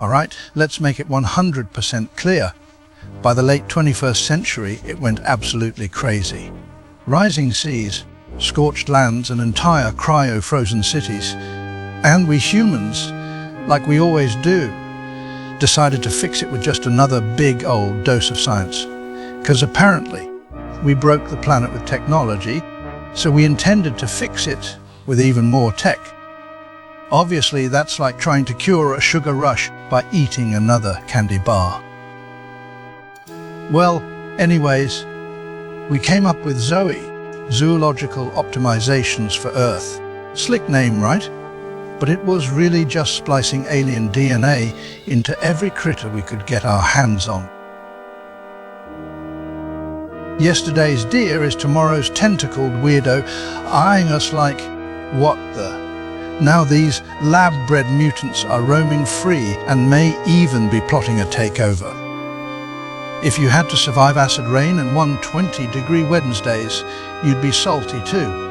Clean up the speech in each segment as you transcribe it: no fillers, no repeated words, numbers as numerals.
All right, let's make it 100% clear. By the late 21st century, it went absolutely crazy. Rising seas, scorched lands and entire cryo-frozen cities. And we humans, like we always do, decided to fix it with just another big old dose of science. Because apparently, we broke the planet with technology, so we intended to fix it with even more tech. Obviously, that's like trying to cure a sugar rush by eating another candy bar. Well, anyways, we came up with ZOE, Zoological Optimizations for Earth. Slick name, right? But it was really just splicing alien DNA into every critter we could get our hands on. Yesterday's deer is tomorrow's tentacled weirdo, eyeing us like, what the? Now these lab-bred mutants are roaming free and may even be plotting a takeover. If you had to survive acid rain and 120-degree Wednesdays, you'd be salty too.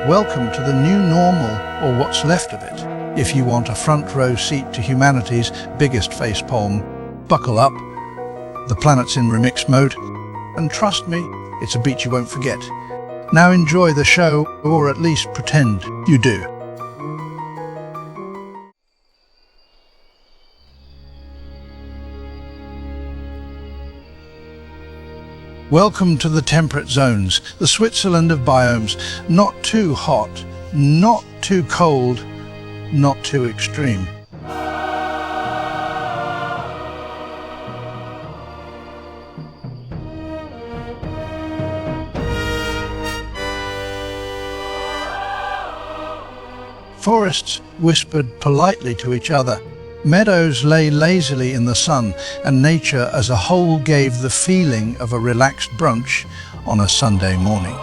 Welcome to the new normal, or what's left of it. If you want a front row seat to humanity's biggest facepalm, buckle up. The planet's in remix mode, and trust me, it's a beat you won't forget. Now enjoy the show, or at least pretend you do. Welcome to the temperate zones, the Switzerland of biomes. Not too hot, not too cold, not too extreme. Forests whispered politely to each other. Meadows lay lazily in the sun, and nature as a whole gave the feeling of a relaxed brunch on a Sunday morning.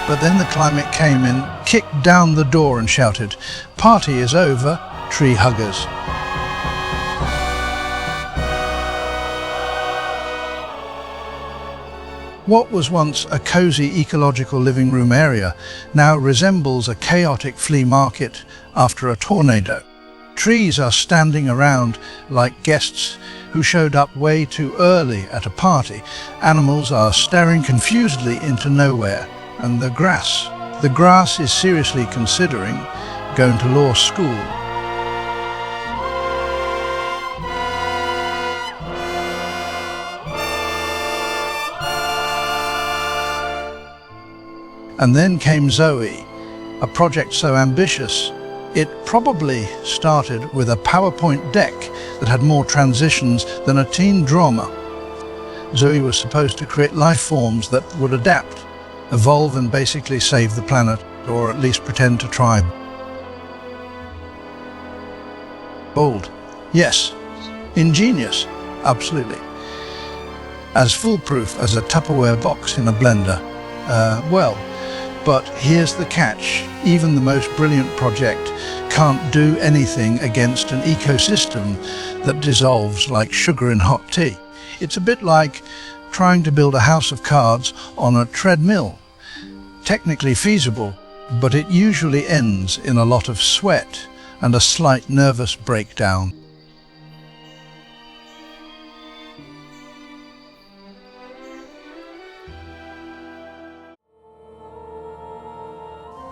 But then the climate came in, kicked down the door and shouted, "Party is over, tree huggers." What was once a cozy ecological living room area now resembles a chaotic flea market after a tornado. Trees are standing around like guests who showed up way too early at a party. Animals are staring confusedly into nowhere. And the grass is seriously considering going to law school. And then came ZOE, a project so ambitious, it probably started with a PowerPoint deck that had more transitions than a teen drama. ZOE was supposed to create life forms that would adapt, evolve and basically save the planet, or at least pretend to try. Bold. Yes. Ingenious. Absolutely. As foolproof as a Tupperware box in a blender. But here's the catch. Even the most brilliant project can't do anything against an ecosystem that dissolves like sugar in hot tea. It's a bit like trying to build a house of cards on a treadmill. Technically feasible, but it usually ends in a lot of sweat and a slight nervous breakdown.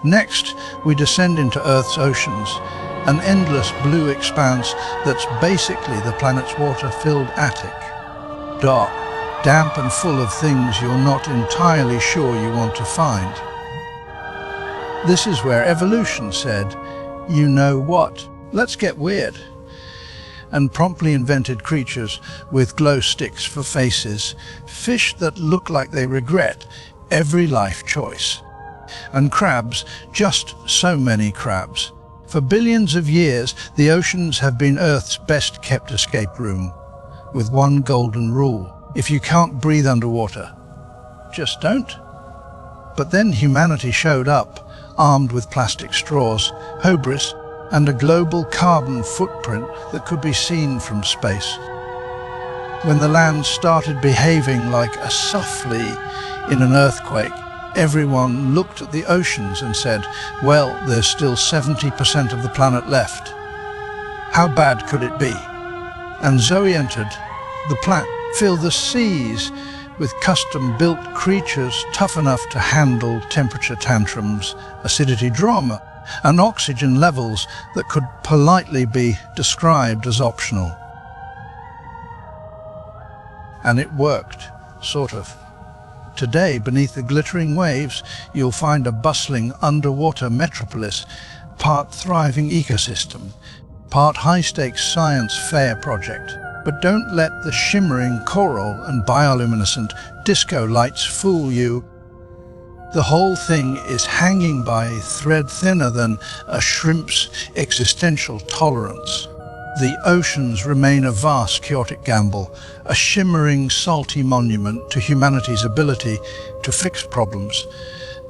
Next, we descend into Earth's oceans, an endless blue expanse that's basically the planet's water-filled attic. Dark, damp and full of things you're not entirely sure you want to find. This is where evolution said, you know what, let's get weird, and promptly invented creatures with glow sticks for faces, fish that look like they regret every life choice, and crabs, just so many crabs. For billions of years, the oceans have been Earth's best kept escape room, with one golden rule: if you can't breathe underwater, just don't. But then humanity showed up, armed with plastic straws, hubris, and a global carbon footprint that could be seen from space. When the land started behaving like a souffle in an earthquake, everyone looked at the oceans and said, well, there's still 70% of the planet left. How bad could it be? And ZOE entered the plan. Fill the seas with custom-built creatures tough enough to handle temperature tantrums, acidity drama, and oxygen levels that could politely be described as optional. And it worked, sort of. Today, beneath the glittering waves, you'll find a bustling underwater metropolis, part thriving ecosystem, part high-stakes science fair project. But don't let the shimmering coral and bioluminescent disco lights fool you. The whole thing is hanging by a thread thinner than a shrimp's existential tolerance. The oceans remain a vast chaotic gamble, a shimmering salty monument to humanity's ability to fix problems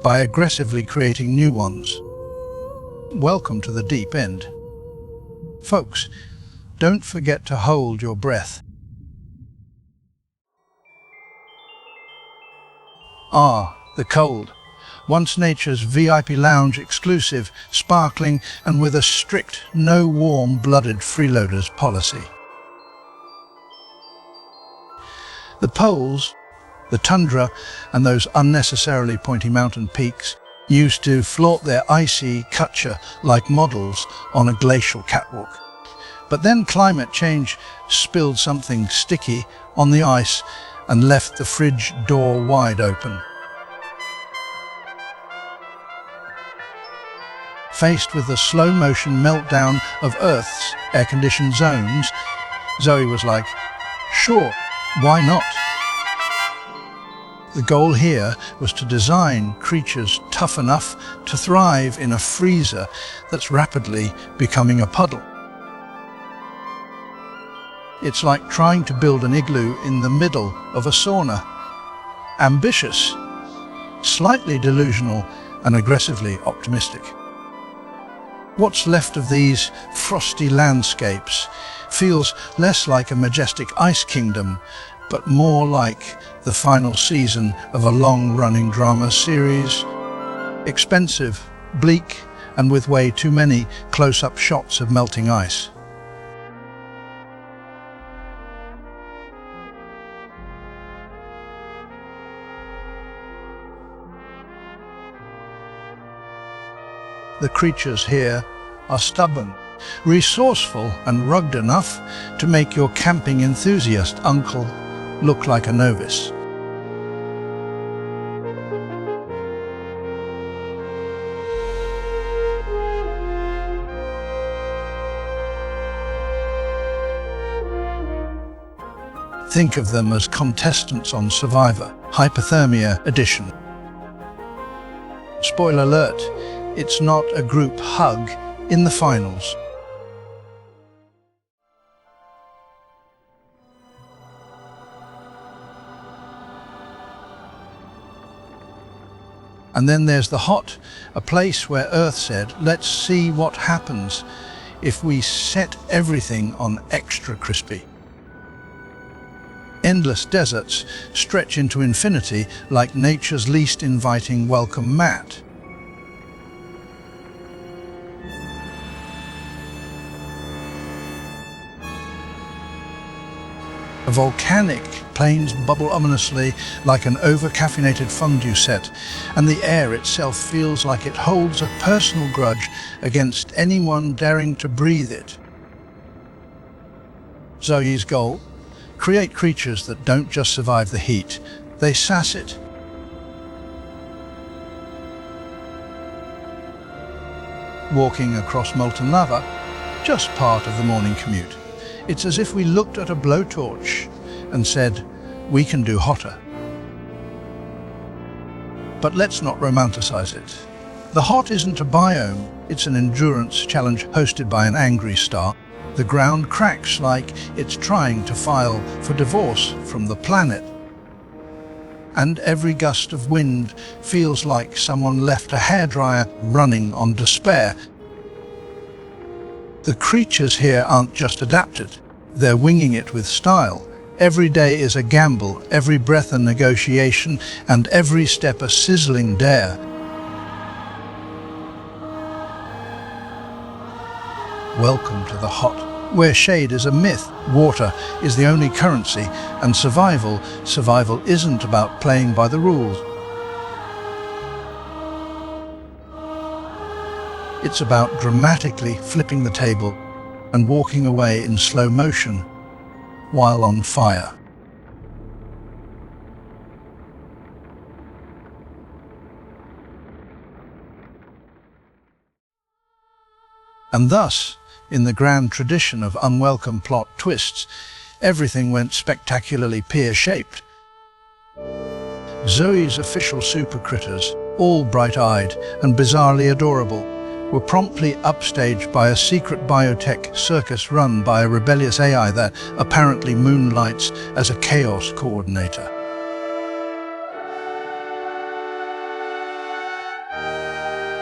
by aggressively creating new ones. Welcome to the deep end. Folks, don't forget to hold your breath. The cold. Once nature's VIP lounge exclusive, sparkling, and with a strict no warm-blooded freeloaders policy. The poles, the tundra, and those unnecessarily pointy mountain peaks used to flaunt their icy culture like models on a glacial catwalk. But then climate change spilled something sticky on the ice and left the fridge door wide open. Faced with the slow-motion meltdown of Earth's air-conditioned zones, ZOE was like, sure, why not? The goal here was to design creatures tough enough to thrive in a freezer that's rapidly becoming a puddle. It's like trying to build an igloo in the middle of a sauna. Ambitious, slightly delusional, and aggressively optimistic. What's left of these frosty landscapes feels less like a majestic ice kingdom, but more like the final season of a long-running drama series. Expensive, bleak, and with way too many close-up shots of melting ice. The creatures here are stubborn, resourceful, and rugged enough to make your camping enthusiast uncle look like a novice. Think of them as contestants on Survivor, Hypothermia Edition. Spoiler alert, it's not a group hug in the finals. And then there's the hot, a place where Earth said, let's see what happens if we set everything on extra crispy. Endless deserts stretch into infinity like nature's least inviting welcome mat. Volcanic plains bubble ominously like an over-caffeinated fondue set, and the air itself feels like it holds a personal grudge against anyone daring to breathe it. ZOE's goal? Create creatures that don't just survive the heat, they sass it. walking across molten lava, just part of the morning commute. It's as if we looked at a blowtorch and said, we can do hotter. But let's not romanticize it. The hot isn't a biome, it's an endurance challenge hosted by an angry star. The ground cracks like it's trying to file for divorce from the planet. And every gust of wind feels like someone left a hairdryer running on despair. The creatures here aren't just adapted, they're winging it with style. Every day is a gamble, every breath a negotiation, and every step a sizzling dare. Welcome to the hot, where shade is a myth, water is the only currency, and survival isn't about playing by the rules. It's about dramatically flipping the table and walking away in slow motion while on fire. And thus, in the grand tradition of unwelcome plot twists, everything went spectacularly pear-shaped. ZOE's official super critters, all bright-eyed and bizarrely adorable, were promptly upstaged by a secret biotech circus run by a rebellious AI that apparently moonlights as a chaos coordinator.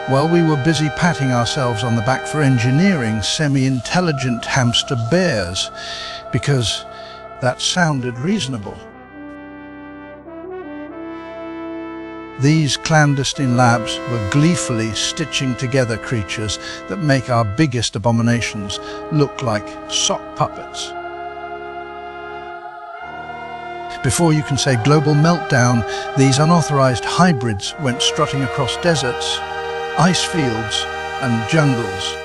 While we were busy patting ourselves on the back for engineering semi-intelligent hamster bears, because that sounded reasonable. These clandestine labs were gleefully stitching together creatures that make our biggest abominations look like sock puppets. Before you can say global meltdown, these unauthorized hybrids went strutting across deserts, ice fields and jungles,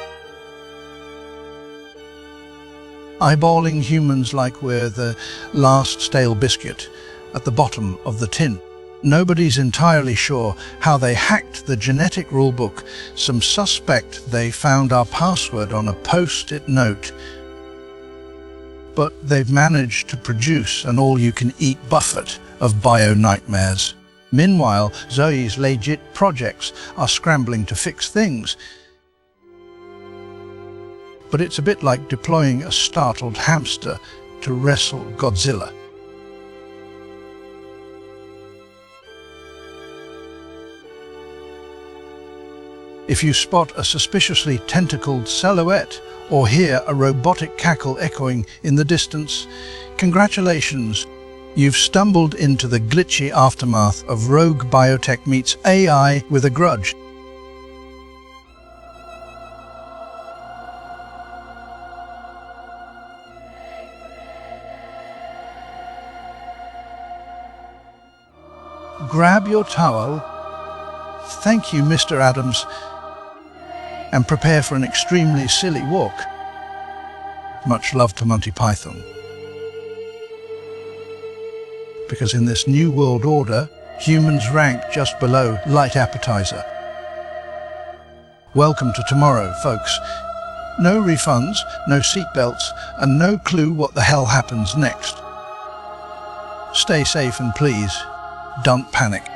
eyeballing humans like we're the last stale biscuit at the bottom of the tin. Nobody's entirely sure how they hacked the genetic rulebook. Some suspect they found our password on a post-it note, but they've managed to produce an all-you-can-eat buffet of bio-nightmares. Meanwhile, ZOE's legit projects are scrambling to fix things. But it's a bit like deploying a startled hamster to wrestle Godzilla. If you spot a suspiciously tentacled silhouette or hear a robotic cackle echoing in the distance, congratulations! You've stumbled into the glitchy aftermath of rogue biotech meets AI with a grudge. Grab your towel. Thank you, Mr. Adams. And prepare for an extremely silly walk. Much love to Monty Python. Because in this new world order, humans rank just below light appetizer. Welcome to tomorrow, folks. No refunds, no seatbelts, and no clue what the hell happens next. Stay safe and please, don't panic.